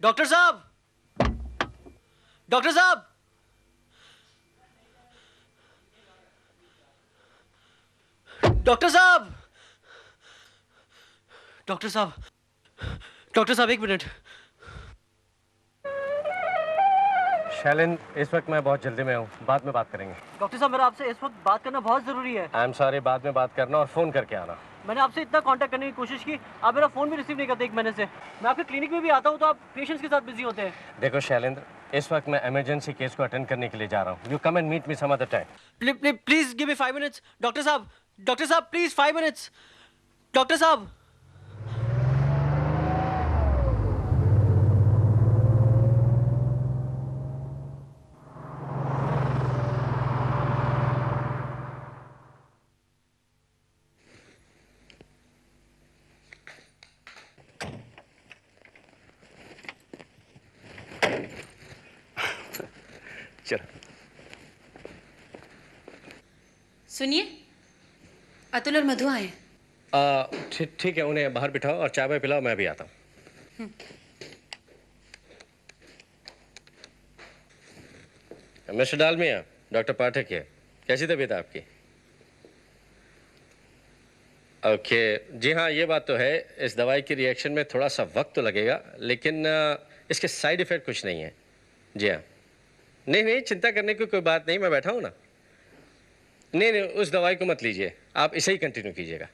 Doctor साहब, doctor साहब, doctor साहब, डॉक्टर साहब, डॉक्टर साहब, एक मिनट। शैलेंद्र, इस वक्त मैं बहुत जल्दी में हूँ, बाद में बात करेंगे। डॉक्टर साहब, मेरा आपसे इस वक्त बात करना बहुत जरूरी है। आई एम सॉरी, बाद में बात करना और फोन करके आना। मैंने आपसे इतना कांटेक्ट करने की कोशिश की, आप मेरा फोन भी रिसीव नहीं करते 1 महीने से। मैं आपके क्लिनिक में भी आता हूँ तो आप पेशेंट्स के साथ बिजी होते हैं। देखो शैलेंद्र, इस वक्त मैं इमरजेंसी केस को अटेंड करने के लिए जा रहा हूँ। You come and meet me some other time. Please give me 5 minutes. Doctor साहब, डॉक्टर साहब, प्लीज 5 मिनट्स। डॉक्टर साहब, चलो। सुनिए, अतुल और मधु आए। ठीक है, उन्हें बाहर बिठाओ और चाय पिलाओ, मैं भी आता हूँ। मिस्टर डालमिया, डॉक्टर पाठक है। कैसी तबीयत है आपकी? ओके, जी हाँ, ये बात तो है, इस दवाई की रिएक्शन में थोड़ा सा वक्त तो लगेगा, लेकिन इसके साइड इफेक्ट कुछ नहीं है। जी हाँ, नहीं नहीं, चिंता करने की कोई बात नहीं, मैं बैठा हूँ ना। नहीं नहीं, उस दवाई को मत लीजिए, आप इसे ही कंटिन्यू कीजिएगा।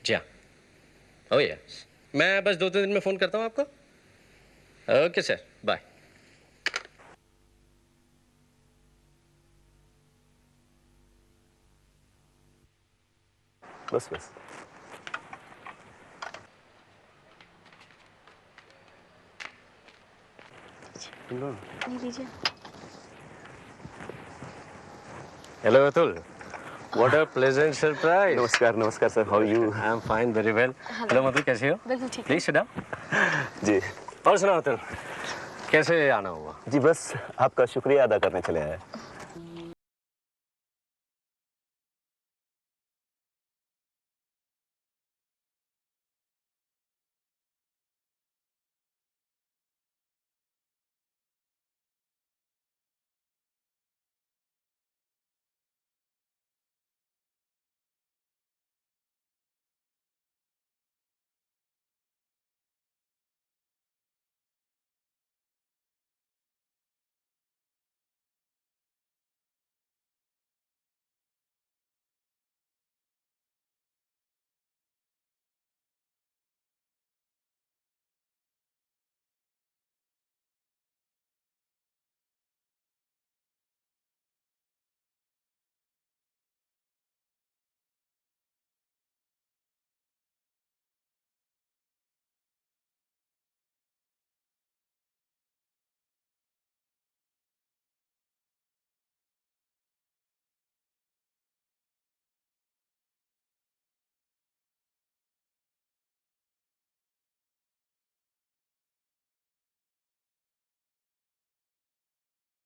जी हाँ, ओ यस, मैं बस 2-3 दिन में फ़ोन करता हूँ आपको। Okay sir, bye. बस बस। नहीं लीजिए। Hello Atul, what a pleasant surprise. नमस्कार नमस्कार sir, how you? I am fine, very well. Hello Madhu, कैसी हो? बिल्कुल ठीक। Please sit down. जी। और सुनाओ अतुल, कैसे आना हुआ? जी बस आपका शुक्रिया अदा करने चले आए।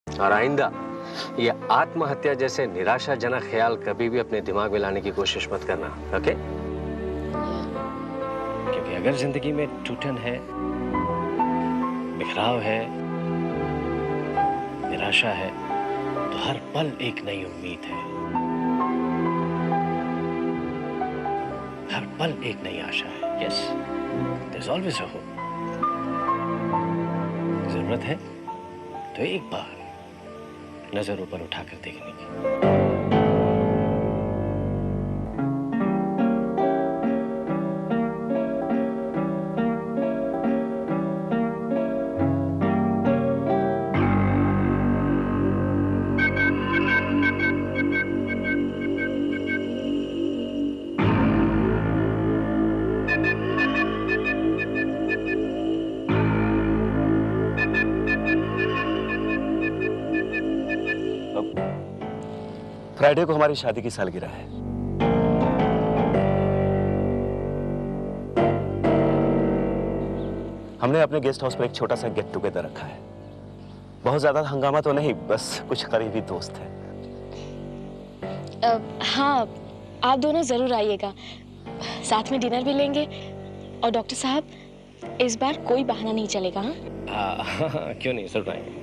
और आइंदा ये आत्महत्या जैसे निराशाजनक ख्याल कभी भी अपने दिमाग में लाने की कोशिश मत करना, ओके? क्योंकि अगर जिंदगी में टूटन है, बिखराव है, निराशा है, तो हर पल एक नई उम्मीद है, हर पल एक नई आशा है। Yes, there is always a hope. जरूरत है तो एक बार नजर ऊपर उठाकर देखने की। फ्राइडे को हमारी शादी की सालगिरह है। हमने अपने गेस्ट हाउस पर एक छोटा सा गेट टुगेदर रखा है। बहुत ज्यादा हंगामा तो नहीं, बस कुछ करीबी दोस्त हैं। हाँ, आप दोनों जरूर आइएगा, साथ में डिनर भी लेंगे। और डॉक्टर साहब, इस बार कोई बहाना नहीं चलेगा। हाँ, क्यों नहीं, सुनाइए।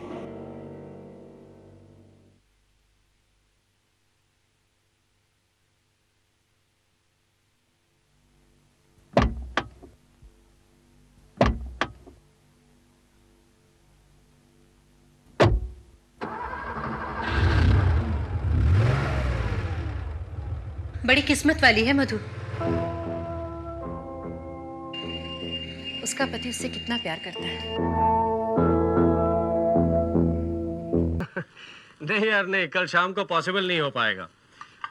बड़ी किस्मत वाली है मधु। उसका पति उससे कितना प्यार करता है। नहीं यार नहीं, कल शाम को पॉसिबल नहीं हो पाएगा।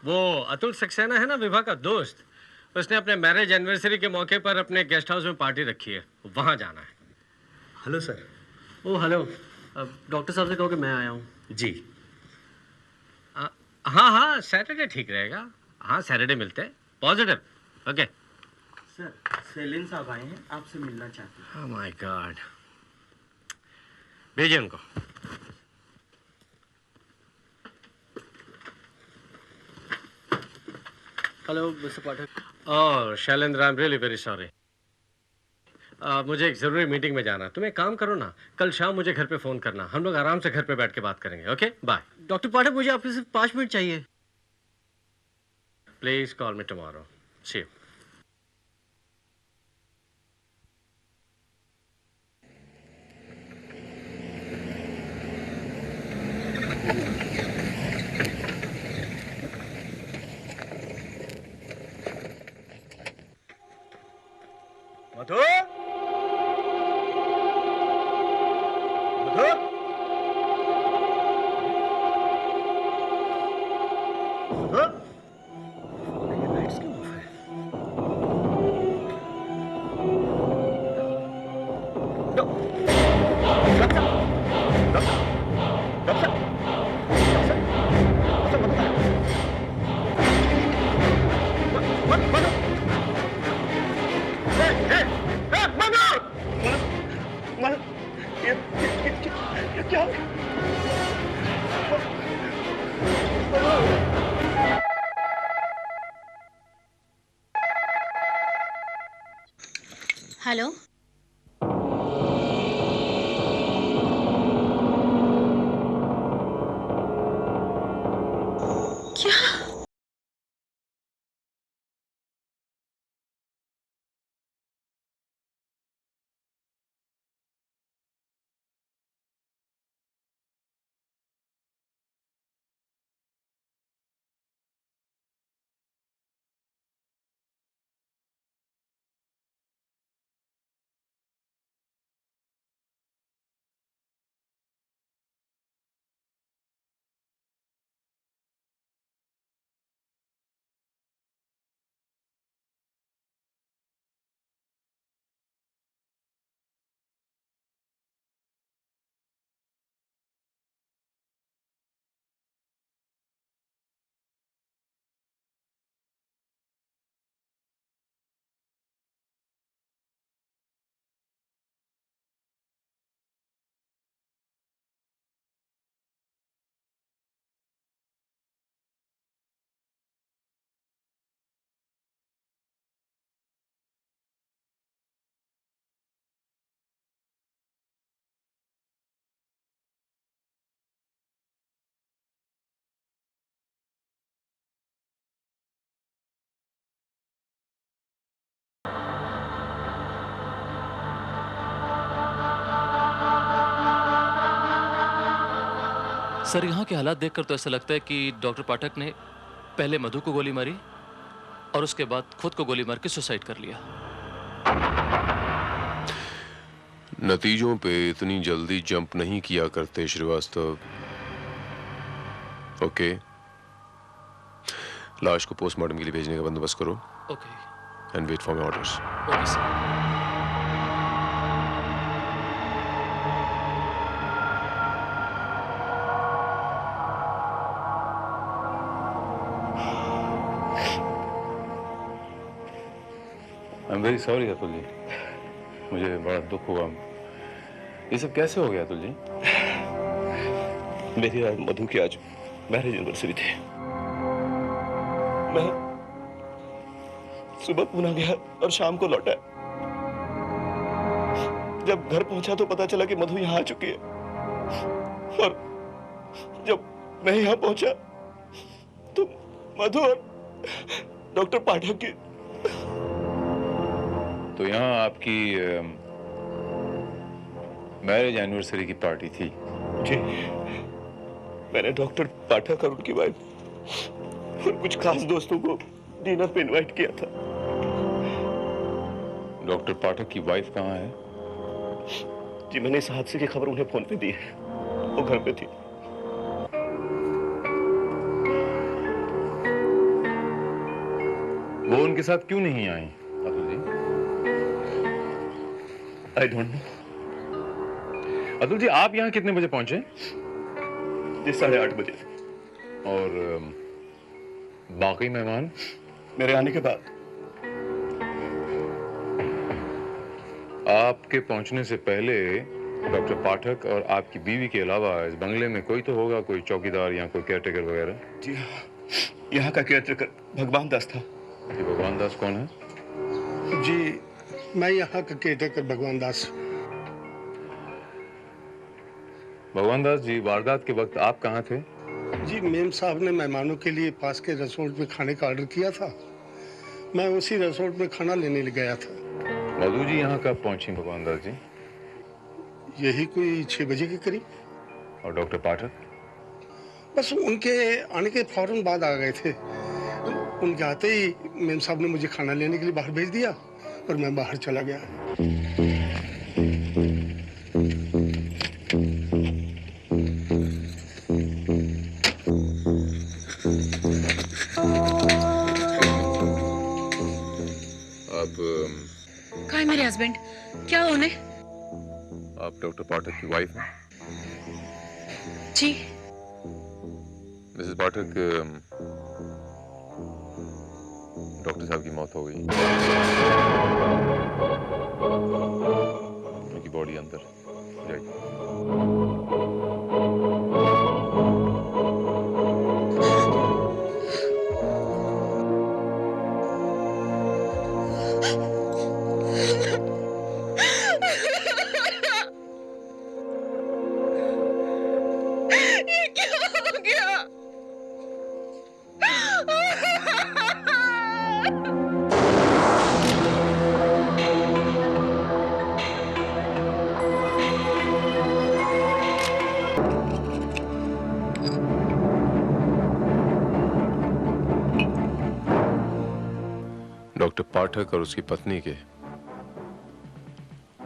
वो अतुल सक्सेना है ना, विभा का दोस्त, उसने अपने मैरिज एनिवर्सरी के मौके पर अपने गेस्ट हाउस में पार्टी रखी है, वहाँ जाना है। Hello sir. Oh hello, doctor साहब से कहो कि मैं आया हूँ। जी हाँ हाँ, सैटरडे ठीक रहेगा। हाँ सैटरडे मिलते हैं। पॉजिटिव। ओके सर, सेलिन साहब आए हैं, आपसे मिलना चाहते हैं। ओह माय गॉड, भेजिए उनको। Hello mister Pathak. Oh Shailendra, I am really very sorry. मुझे एक ज़रूरी मीटिंग में जाना। तुम एक काम करो ना, कल शाम मुझे घर पे फ़ोन करना, हम लोग आराम से घर पे बैठ के बात करेंगे। Okay bye. डॉक्टर पाठक, मुझे आपसे सिर्फ 5 मिनट चाहिए। Please call me tomorrow. See you. Madhu, Madhu, Madhu, ये लाइट्स क्यों ऑफ है? हेलो। क्या? सर, यहाँ के हालात देखकर तो ऐसा लगता है कि डॉक्टर पाठक ने पहले मधु को गोली मारी और उसके बाद खुद को गोली मार के सुसाइड कर लिया। नतीजों पे इतनी जल्दी जंप नहीं किया करते श्रीवास्तव। ओके, लाश को पोस्टमार्टम के लिए भेजने का बंदोबस्त करो। Okay. And wait for my orders. Okay sir. I am very sorry Atul ji, मुझे बड़ा दुख हुआ। ये सब कैसे हो गया अतुल जी? मेरी और मधु की आज मैरिज एनिवर्सरी थी। मैं सुबह पुणे गया और शाम को लौटा। जब घर पहुंचा तो पता चला कि मधु यहाँ आ चुकी है। और जब मैं यहाँ पहुंचा तो मधु और डॉक्टर पाठक की। तो यहाँ आपकी मैरिज एनिवर्सरी की पार्टी थी? जी, मैंने डॉक्टर पाठक और उनकी वाइफ और कुछ खास दोस्तों को डिनर पे इनवाइट किया था। डॉक्टर पाठक की वाइफ कहाँ है? जी, मैंने इस हादसे की खबर उन्हें फोन पे दी है, वो घर पे थी। वो उनके साथ क्यों नहीं आई Atul ji? I don't know. Atul ji, आप यहाँ कितने बजे पहुंचे? जी, 8:30 बजे। और बाकी मेहमान? मेरे आने के बाद। आपके पहुंचने से पहले डॉक्टर पाठक और आपकी बीवी के अलावा इस बंगले में कोई तो होगा, कोई चौकीदार या कोई केयरटेकर वगैरह? जी हाँ, यहाँ का केयरटेकर भगवान दास था। ये भगवान दास कौन है? जी, मैं यहाँ का केयरटेकर भगवान दास। भगवान दास जी, वारदात के वक्त आप कहाँ थे? जी, मेम साहब ने मेहमानों के लिए पास के रेस्टोरेंट में खाने का ऑर्डर किया था। मैं उसी रेस्टोरेंट में खाना लेने गया था। मधु जी यहाँ कब पहुंची भगवान दास जी? यही कोई 6 बजे के करीब। और डॉक्टर पाठक? बस उनके आने के फौरन बाद आ गए थे। उनके आते ही मेम साहब ने मुझे खाना लेने के लिए बाहर भेज दिया और मैं बाहर चला गया। अब कहाँ है मेरे हस्बैंड? क्या उन्हें? आप डॉक्टर पाठक की वाइफ हैं? जी। मिसेस पाठक, डॉक्टर साहब की मौत हो गई। उनकी बॉडी अंदर जाइए। ये क्या हो गया? डॉक्टर पाठक और उसकी पत्नी के,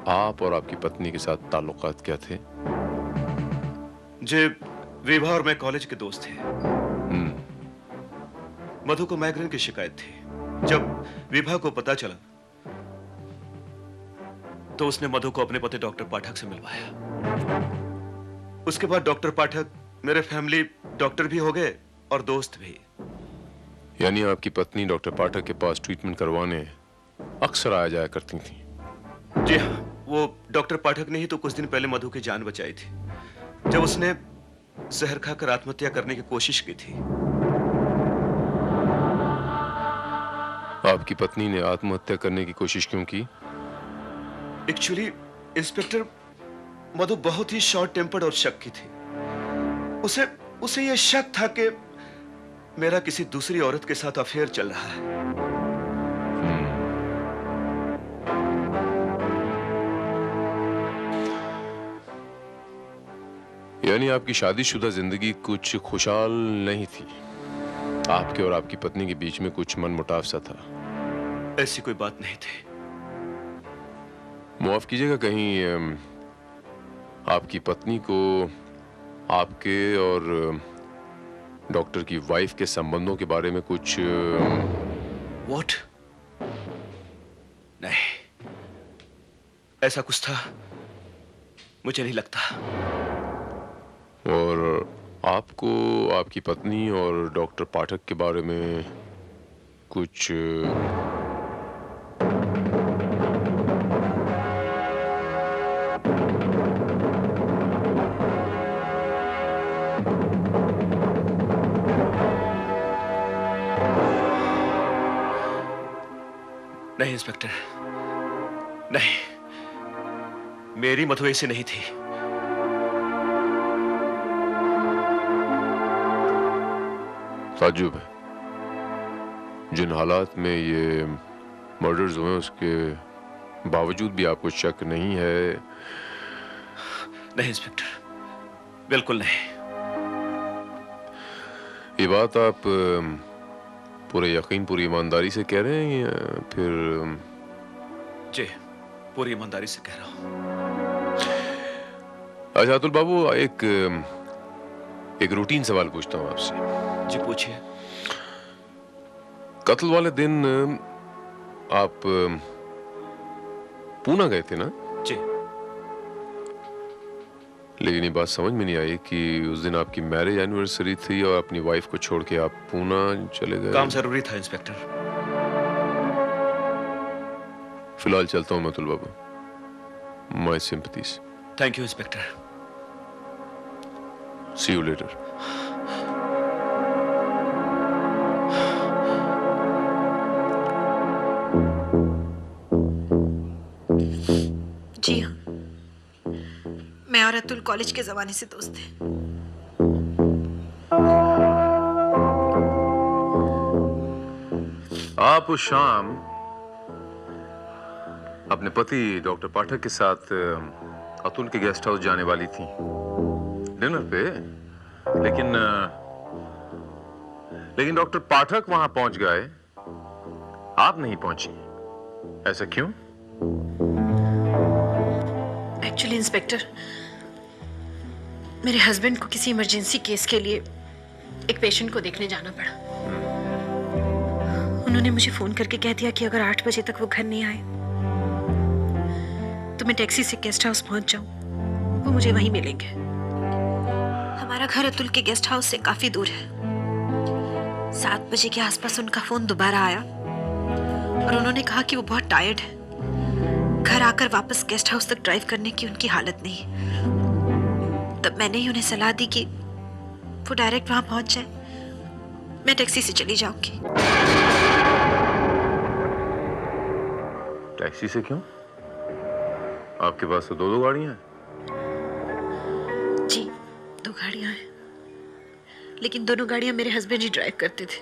आप और आपकी पत्नी के साथ ताल्लुकात क्या थे? जी, विभा और मैं कॉलेज के दोस्त थे। मधु को माइग्रेन की शिकायत थी। जब विभा को पता चला तो उसने मधु को अपने पति डॉक्टर पाठक से मिलवाया। उसके बाद डॉक्टर पाठक मेरे फैमिली डॉक्टर भी हो गए और दोस्त भी। यानी आपकी पत्नी डॉक्टर पाठक के पास ट्रीटमेंट करवाने अक्सर आया जाया करती थी? जी हाँ, वो डॉक्टर पाठक ने ही तो कुछ दिन पहले मधु की जान बचाई थी जब उसने जहर खाकर आत्महत्या करने की कोशिश की थी। आपकी पत्नी ने आत्महत्या करने की कोशिश क्यों की? एक्चुअली इंस्पेक्टर, मधु बहुत ही शॉर्ट टेम्पर्ड और शक की थी। उसे यह शक था कि मेरा किसी दूसरी औरत के साथ अफेयर चल रहा है। यानी आपकी शादीशुदा जिंदगी कुछ खुशहाल नहीं थी। आपके और आपकी पत्नी के बीच में कुछ मनमुटाव सा था। ऐसी कोई बात नहीं थी। माफ कीजिएगा, कहीं आपकी पत्नी को आपके और डॉक्टर की वाइफ के संबंधों के बारे में कुछ What? नहीं, ऐसा कुछ था मुझे नहीं लगता। और आपको आपकी पत्नी और डॉक्टर पाठक के बारे में कुछ नहीं इंस्पेक्टर, नहीं। मेरी मधु ऐसी नहीं थी। ताज्जुब है, जिन हालात में ये मर्डर्स हुए उसके बावजूद भी आपको शक नहीं है? नहीं इंस्पेक्टर, बिल्कुल नहीं। ये बात आप पूरे यकीन, पूरी ईमानदारी से कह रहे हैं या फिर? जी, पूरी ईमानदारी से कह रहा हूं। अच्छा अतुल बाबू, एक रूटीन सवाल पूछता हूं आपसे। जी पूछिए। कत्ल वाले दिन आप पूना गए थे ना? जी। लेकिन ये बात समझ में नहीं आई कि उस दिन आपकी मैरिज एनिवर्सरी थी और अपनी वाइफ को छोड़ के आप पूना चले गए। काम जरूरी था इंस्पेक्टर। फिलहाल चलता हूं मैं Atul Babu. My sympathies. Thank you inspector. See you later. जी हाँ, मैं और अतुल कॉलेज के जमाने से दोस्त थे। आप उस शाम अपने पति डॉक्टर पाठक के साथ अतुल के गेस्ट हाउस जाने वाली थी डिनर पे, लेकिन डॉक्टर पाठक वहां पहुंच गए, आप नहीं पहुंची। ऐसा क्यों? एक्चुअली इंस्पेक्टर, मेरे हस्बैंड को किसी इमरजेंसी केस के लिए एक पेशेंट को देखने जाना पड़ा। उन्होंने मुझे फोन करके कह दिया कि अगर 8 बजे तक वो घर नहीं आए तो मैं टैक्सी से गेस्ट हाउस पहुंच जाऊं, वो मुझे वहीं मिलेंगे। हमारा घर अतुल के गेस्ट हाउस से काफी दूर है। 7 बजे के आसपास उनका फोन दोबारा आया और उन्होंने कहा कि वो बहुत टायर्ड है, घर आकर वापस गेस्ट हाउस तक ड्राइव करने की उनकी हालत नहीं। तब मैंने ही उन्हें सलाह दी कि वो डायरेक्ट वहां पहुंच जाए, मैं टैक्सी से चली जाऊंगी। टैक्सी से क्यों? आपके पास तो 2 गाड़ियां हैं। जी 2 गाड़ियां हैं, लेकिन दोनों गाड़ियां मेरे हस्बैंड ही ड्राइव करते थे।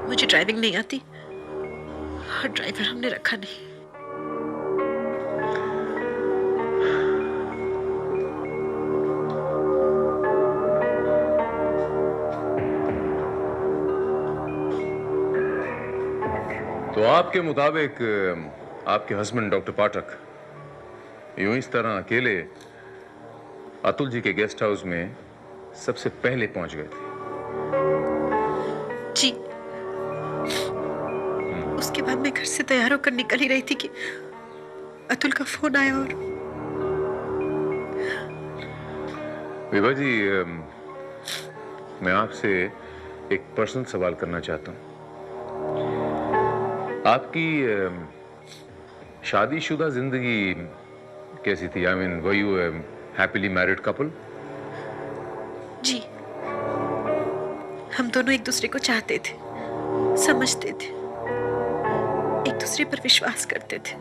मुझे ड्राइविंग नहीं आती और ड्राइवर हमने रखा नहीं। तो आपके मुताबिक आपके हस्बैंड डॉक्टर पाठक यूं इस तरह अकेले अतुल जी के गेस्ट हाउस में सबसे पहले पहुंच गए थे? जी। उसके बाद मैं घर से तैयार होकर निकल ही रही थी कि अतुल का फोन आया और विभा जी, मैं आपसे एक पर्सनल सवाल करना चाहता हूं। आपकी शादीशुदा जिंदगी कैसी थी? I mean, were you happily married couple? जी, हम दोनों एक दूसरे को चाहते थे, समझते थे, एक दूसरे पर विश्वास करते थे।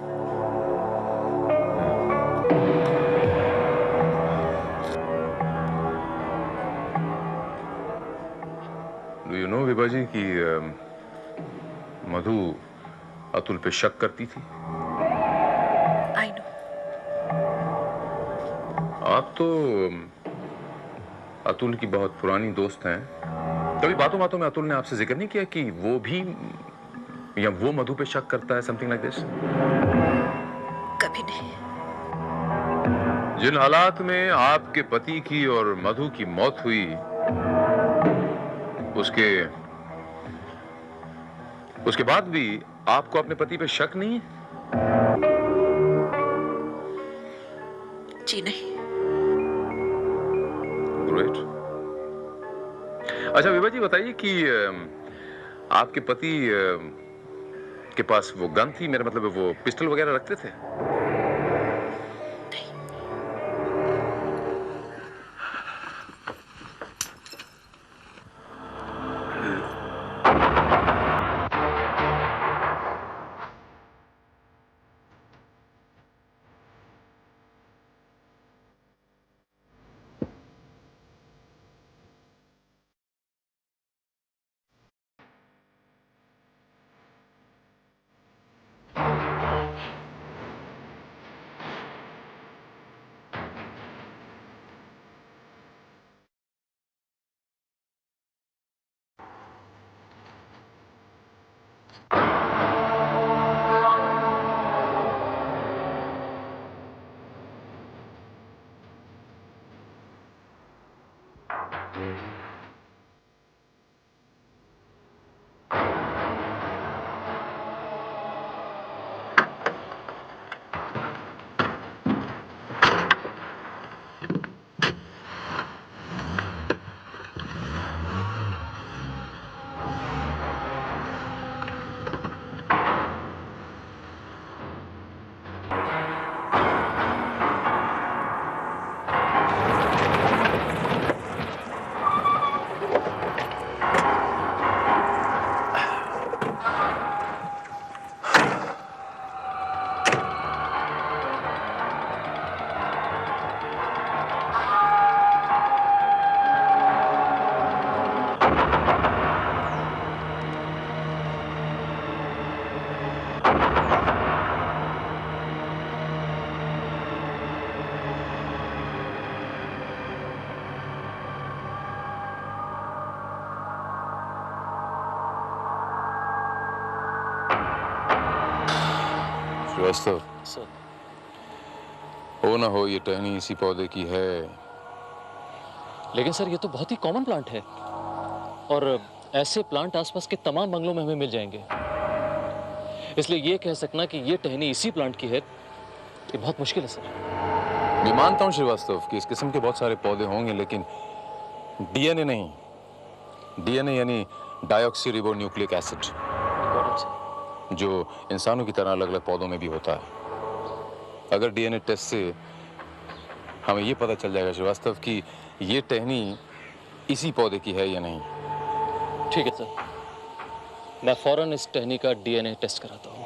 डू यू नो विभा जी कि मधु अतुल पे शक करती थी? I know. आप तो अतुल की बहुत पुरानी दोस्त हैं। कभी बातों बातों में अतुल ने आपसे जिक्र नहीं किया कि वो भी या वो मधु पे शक करता है, समथिंग लाइक दिस? कभी नहीं। जिन हालात में आपके पति की और मधु की मौत हुई, उसके बाद भी आपको अपने पति पे शक नहीं है? जी नहीं। ग्रेट। अच्छा विभा जी, बताइए कि आपके पति के पास वो गन थी, मेरा मतलब वो पिस्टल वगैरह रखते थे? श्रीवास्तव, सर हो ना हो ये टहनी इसी पौधे की है। लेकिन सर ये तो बहुत ही कॉमन प्लांट है और ऐसे प्लांट आसपास के तमाम बंगलों में हमें मिल जाएंगे, इसलिए ये कह सकना कि ये टहनी इसी प्लांट की है ये बहुत मुश्किल है सर। मैं मानता हूँ श्रीवास्तव कि इस किस्म के बहुत सारे पौधे होंगे, लेकिन डीएनए नहीं। डीएनए यानी डाइऑक्सी रिबो न्यूक्लिक एसिड, जो इंसानों की तरह अलग अलग पौधों में भी होता है। अगर डीएनए टेस्ट से हमें ये पता चल जाएगा श्रीवास्तव कि ये टहनी इसी पौधे की है या नहीं। ठीक है सर, मैं फौरन इस टहनी का डीएनए टेस्ट कराता हूँ।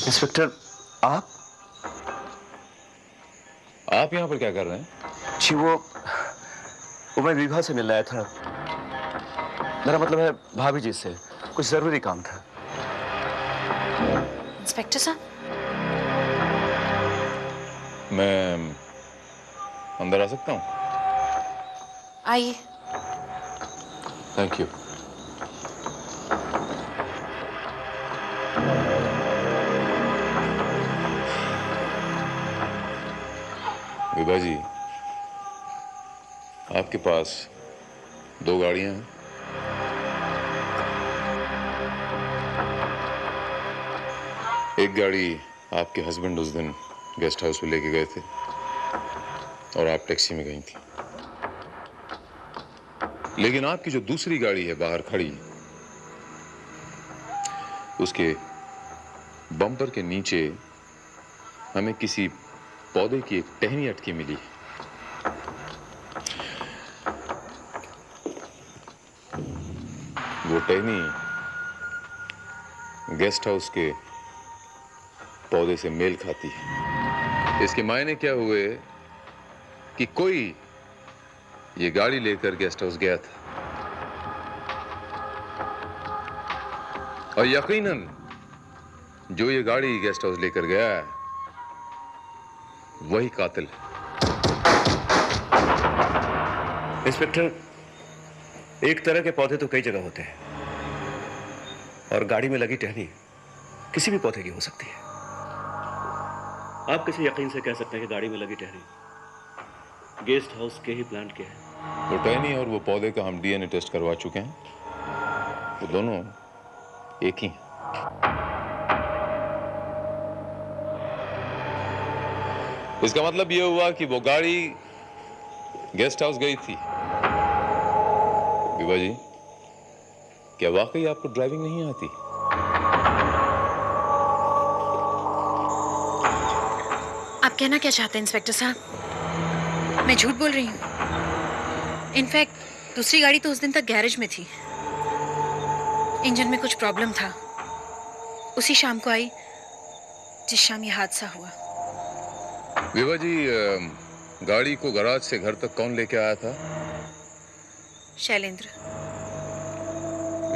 इंस्पेक्टर, आप यहाँ पर क्या कर रहे हैं? जी वो मैं विभा से मिलने आया था। मेरा मतलब है भाभी जी से, कुछ जरूरी काम था। इंस्पेक्टर साहब, मैं अंदर आ सकता हूँ? आइए। Thank you. विभा जी, आपके पास 2 गाड़ियां हैं। एक गाड़ी आपके हस्बैंड उस दिन गेस्ट हाउस में लेके गए थे और आप टैक्सी में गई थी। लेकिन आपकी जो दूसरी गाड़ी है बाहर खड़ी, उसके बम्पर के नीचे हमें किसी पौधे की एक टहनी अटकी मिली। वो टहनी गेस्ट हाउस के पौधे से मेल खाती है। इसके मायने क्या हुए कि कोई ये गाड़ी लेकर गेस्ट हाउस गया था और यकीनन जो ये गाड़ी गेस्ट हाउस लेकर गया है वही कातिल है। इंस्पेक्टर, एक तरह के पौधे तो कई जगह होते हैं और गाड़ी में लगी टहनी किसी भी पौधे की हो सकती है। आप किसी यकीन से कह सकते हैं कि गाड़ी में लगी टहनी गेस्ट हाउस के ही प्लांट के है? वो टहनी और वो पौधे का हम डीएनए टेस्ट करवा चुके हैं, वो दोनों एक ही हैं। इसका मतलब ये हुआ कि वो गाड़ी गेस्ट हाउस गई थी। विभा जी, क्या वाकई आपको ड्राइविंग नहीं आती? आप कहना क्या चाहते हैं इंस्पेक्टर साहब? मैं झूठ बोल रही हूँ? इनफैक्ट दूसरी गाड़ी तो उस दिन तक गैरेज में थी। इंजन में कुछ प्रॉब्लम था। उसी शाम को आई जिस शाम ये हादसा हुआ। विभा जी, गाड़ी को गैराज से घर तक कौन लेके आया था? शैलेंद्र।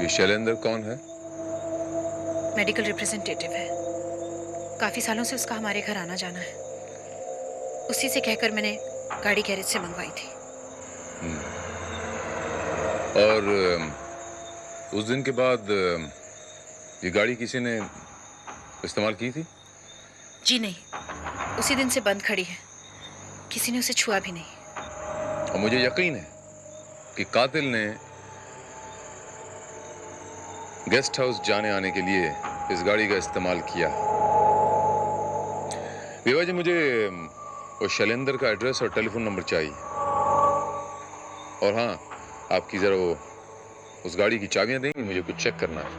ये शैलेंद्र कौन है? मेडिकल रिप्रेजेंटेटिव है। काफी सालों से उसका हमारे घर आना जाना है। उसी से कहकर मैंने गाड़ी गैरेज से मंगवाई थी। और उस दिन के बाद ये गाड़ी किसी ने इस्तेमाल की थी? जी नहीं, उसी दिन से बंद खड़ी है। किसी ने उसे छुआ भी नहीं। और मुझे यकीन है कि कातिल ने गेस्ट हाउस जाने आने के लिए इस गाड़ी का इस्तेमाल किया। विभा जी, मुझे वो शैलेंद्र का एड्रेस और टेलीफोन नंबर चाहिए। और हाँ, आपकी जरा वो उस गाड़ी की चाबियां देंगे, मुझे कुछ चेक करना है।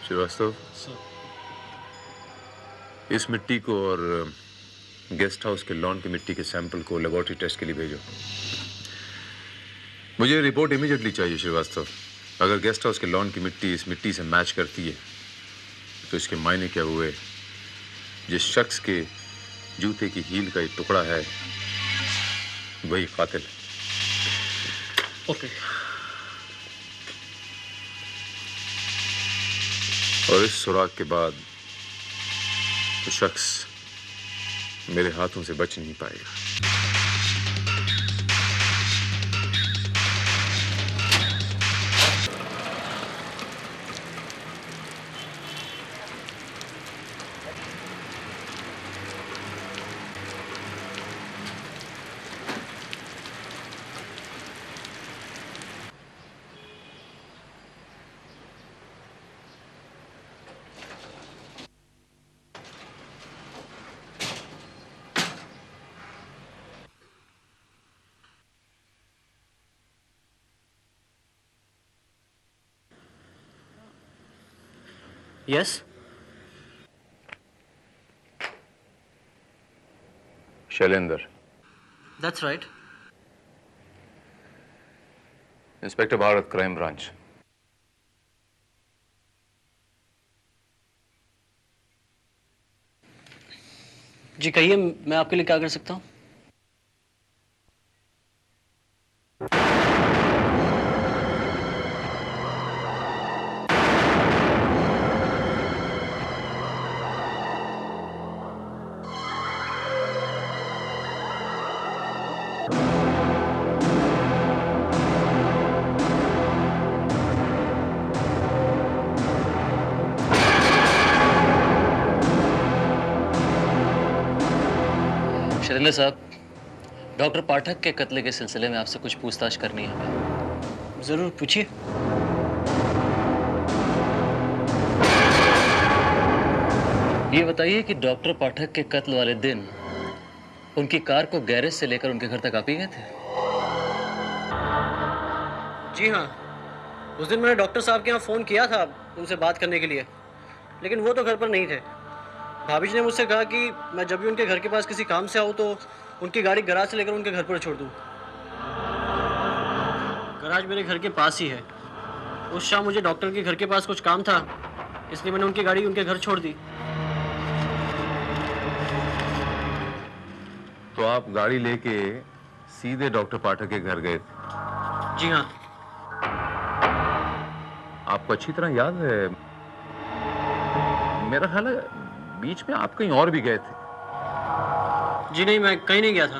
श्रीवास्तव, इस मिट्टी को और गेस्ट हाउस के लॉन की मिट्टी के सैंपल को लेबोरेटरी टेस्ट के लिए भेजो। मुझे रिपोर्ट इमीडिएटली चाहिए श्रीवास्तव। अगर गेस्ट हाउस के लॉन की मिट्टी इस मिट्टी से मैच करती है तो इसके मायने क्या हुए? जिस शख्स के जूते की हील का एक टुकड़ा है वही कातिल है। ओके। और इस सुराग के बाद वो शख्स मेरे हाथों से बच नहीं पाएगा। Yes? Shailendra. That's right. Inspector Bharat, crime branch. जी कहिए, मैं आपके लिए क्या कर सकता हूँ? शैलेंद्र साहब, डॉक्टर पाठक के कत्ल के सिलसिले में आपसे कुछ पूछताछ करनी है हमें। जरूर पूछिए। ये बताइए कि डॉक्टर पाठक के कत्ल वाले दिन उनकी कार को गैरेज से लेकर उनके घर तक आप ही गए थे? जी हाँ, उस दिन मैंने डॉक्टर साहब के यहाँ फ़ोन किया था उनसे बात करने के लिए, लेकिन वो तो घर पर नहीं थे। भाभी जी ने मुझसे कहा कि मैं जब भी उनके घर के पास किसी काम से आऊँ तो उनकी गाड़ी गराज से लेकर उनके घर पर छोड़ दूँ। गराज मेरे घर के पास ही है। उस शाम मुझे डॉक्टर के घर के पास कुछ काम था, इसलिए मैंने उनकी गाड़ी उनके घर छोड़ दी। तो आप गाड़ी लेके सीधे डॉक्टर पाठक के घर गए थे? जी हाँ। आपको अच्छी तरह याद है? मेरा ख्याल है बीच में आप कहीं और भी गए थे। जी नहीं, मैं कहीं नहीं गया था।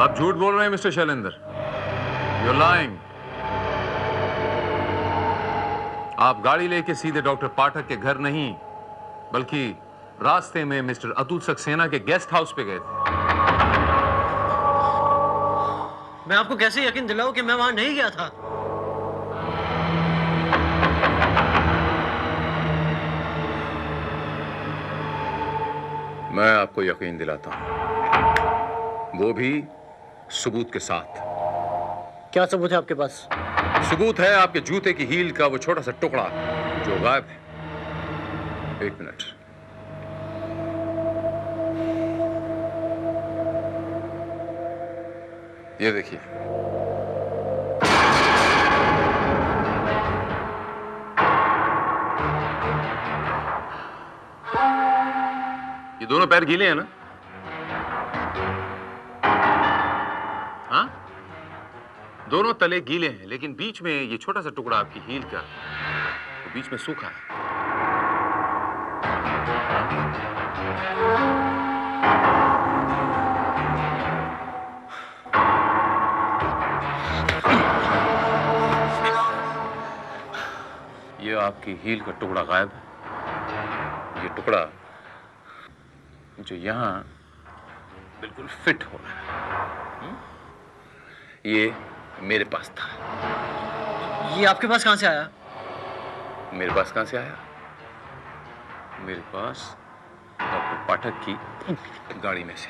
आप झूठ बोल रहे हैं मिस्टर शैलेंद्र। You're lying. आप गाड़ी लेके सीधे डॉक्टर पाठक के घर नहीं, बल्कि रास्ते में मिस्टर अतुल सक्सेना के गेस्ट हाउस पे गए थे। मैं आपको कैसे यकीन दिलाऊं कि मैं वहां नहीं गया था? मैं आपको यकीन दिलाता हूं, वो भी सबूत के साथ। क्या सबूत है आपके पास? सबूत है आपके जूते की हील का वो छोटा सा टुकड़ा जो गायब है। एक मिनट। ये देखिए। ये दोनों पैर गीले हैं ना? हाँ? दोनों तले गीले हैं, लेकिन बीच में ये छोटा सा टुकड़ा आपकी हील का तो बीच में सूखा है। ये आपकी हील का टुकड़ा गायब है। ये टुकड़ा जो यहां बिल्कुल फिट हो रहा है, ये मेरे पास था। ये आपके पास कहां से आया? मेरे पास कहां से आया? मेरे पास डॉक्टर पाठक की गाड़ी में से।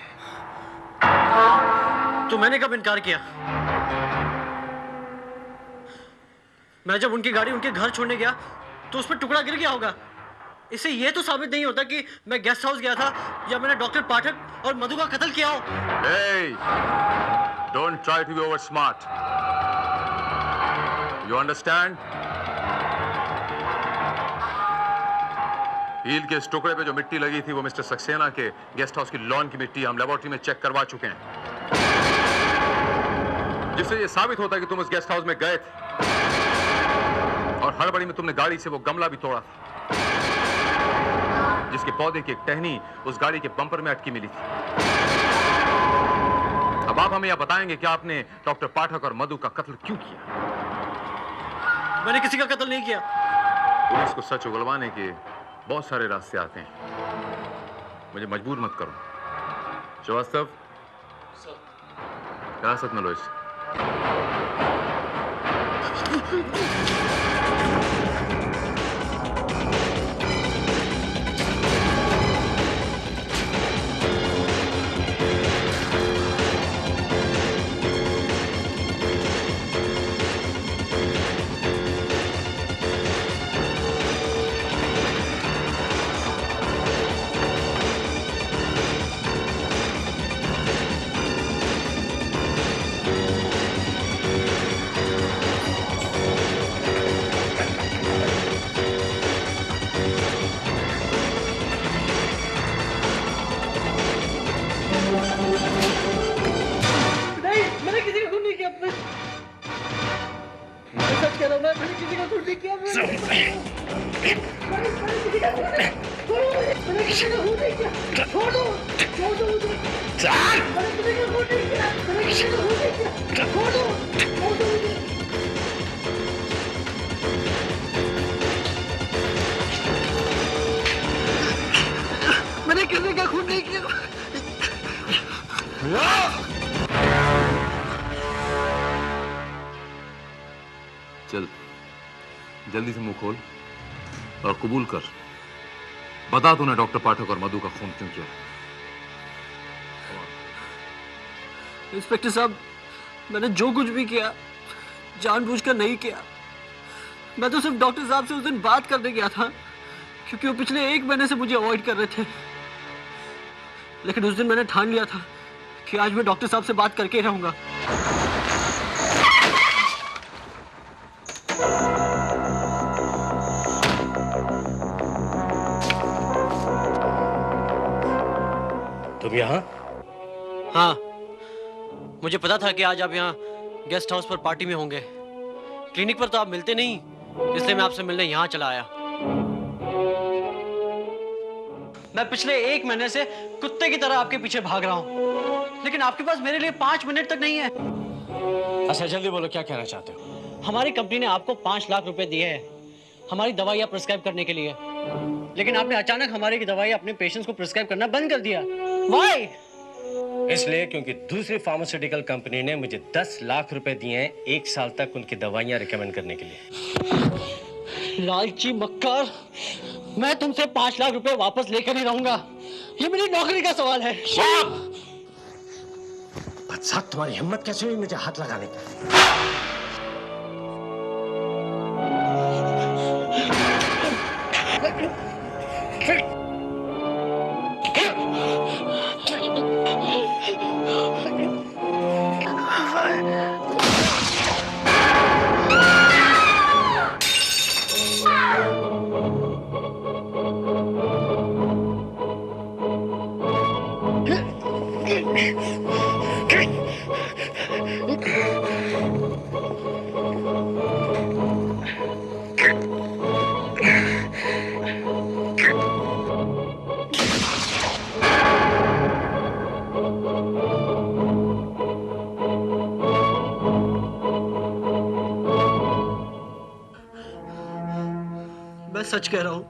तो मैंने कब इनकार किया? मैं जब उनकी गाड़ी उनके घर छोड़ने गया तो उस पर टुकड़ा गिर गया होगा। इससे यह तो साबित नहीं होता कि मैं गेस्ट हाउस गया था या मैंने डॉक्टर पाठक और मधु का कत्ल किया हो। Hey, don't try to be over smart. You understand? Heel के इस टुकड़े पे जो मिट्टी लगी थी वो मिस्टर सक्सेना के गेस्ट हाउस की लॉन की मिट्टी हम लेबोरेटरी में चेक करवा चुके हैं, जिससे ये साबित होता है कि तुम उस गेस्ट हाउस में गए थे और हड़बड़ी में तुमने गाड़ी से वो गमला भी तोड़ा था जिसके पौधे की एक टहनी उस गाड़ी के बम्पर में अटकी मिली थी। अब आप हमें यह बताएंगे कि आपने डॉक्टर पाठक और मधु का कत्ल क्यों किया? मैंने किसी का कत्ल नहीं किया। पुलिस को सच उगलवाने के बहुत सारे रास्ते आते हैं, मुझे मजबूर मत करो। श्रीवास्तव, हिरासत में लो इसे। मैंने किसी का खून नहीं किया। चल जल्दी से मुंह खोल और कबूल कर, बता तूने डॉक्टर पाठक और मधु का खून क्यों किया? इंस्पेक्टर साहब, मैंने जो कुछ भी किया जानबूझकर नहीं किया। मैं तो सिर्फ डॉक्टर साहब से उस दिन बात करने गया था, क्योंकि वो पिछले 1 महीने से मुझे अवॉइड कर रहे थे। लेकिन उस दिन मैंने ठान लिया था कि आज मैं डॉक्टर साहब से बात करके ही रहूंगा। तुम यहाँ? हाँ, मुझे पता था कि आज आप यहाँ गेस्ट हाउस पर पार्टी में होंगे। क्लिनिक पर तो आप मिलते नहीं, इसलिए मैं आपसे मिलने यहाँ चला आया। मैं पिछले 1 महीने से कुत्ते की तरह आपके पीछे भाग रहा हूँ, लेकिन आपके पास मेरे लिए 5 मिनट तक नहीं है। अच्छा जल्दी बोलो, क्या कहना चाहते हो? हमारी कंपनी ने आपको 5 लाख रुपए दिए हैं हमारी दवाइयाँ प्रिस्क्राइब करने के लिए, लेकिन आपने अचानक हमारी दवाई अपने पेशेंट्स को प्रिस्क्राइब करना बंद कर दिया। Why? इसलिए क्योंकि दूसरी फार्मास्यूटिकल कंपनी ने मुझे 10 लाख रुपए दिए हैं 1 साल तक उनकी दवाइयां रिकमेंड करने के लिए। लालची मक्कार, मैं तुमसे 5 लाख रुपए वापस लेकर ही रहूंगा। ये मेरी नौकरी का सवाल है। बदसात, तुम्हारी हिम्मत कैसे हुई मुझे हाथ लगाने की? मैं सच कह रहा हूं,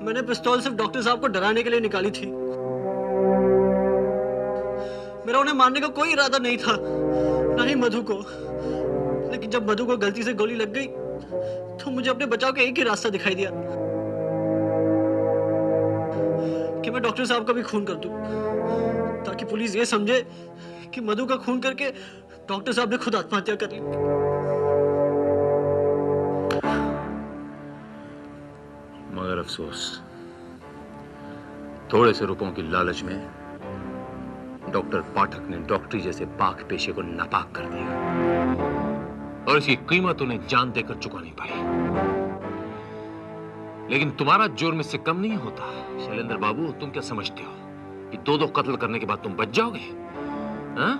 मैंने पिस्तौल सिर्फ डॉक्टर साहब को डराने के लिए निकाली थी। मेरा उन्हें मारने का कोई इरादा नहीं था, ना ही मधु को। लेकिन जब मधु को गलती से गोली लग गई तो मुझे अपने बचाव का एक ही रास्ता दिखाई दिया कि मैं डॉक्टर साहब का भी खून कर दूं, ताकि पुलिस ये समझे कि मधु का खून करके डॉक्टर साहब ने खुद आत्महत्या कर ली। मगर अफसोस, थोड़े से रुपयों की लालच में डॉक्टर पाठक ने डॉक्टरी जैसे पाक पेशे को नापाक कर दिया और इसकी कीमत उन्हें जान देकर चुकानी पड़ी। लेकिन तुम्हारा जुर्म इससे कम नहीं होता। शैलेंद्र बाबू, तुम क्या समझते हो कि 2-2 कत्ल करने के बाद तुम बच जाओगे? हाँ?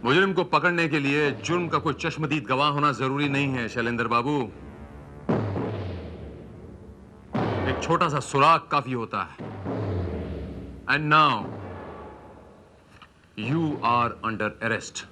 मुजरिम को पकड़ने के लिए जुर्म का कोई चश्मदीद गवाह होना जरूरी नहीं है शैलेंद्र बाबू। एक छोटा सा सुराग काफी होता है। And now you are under arrest.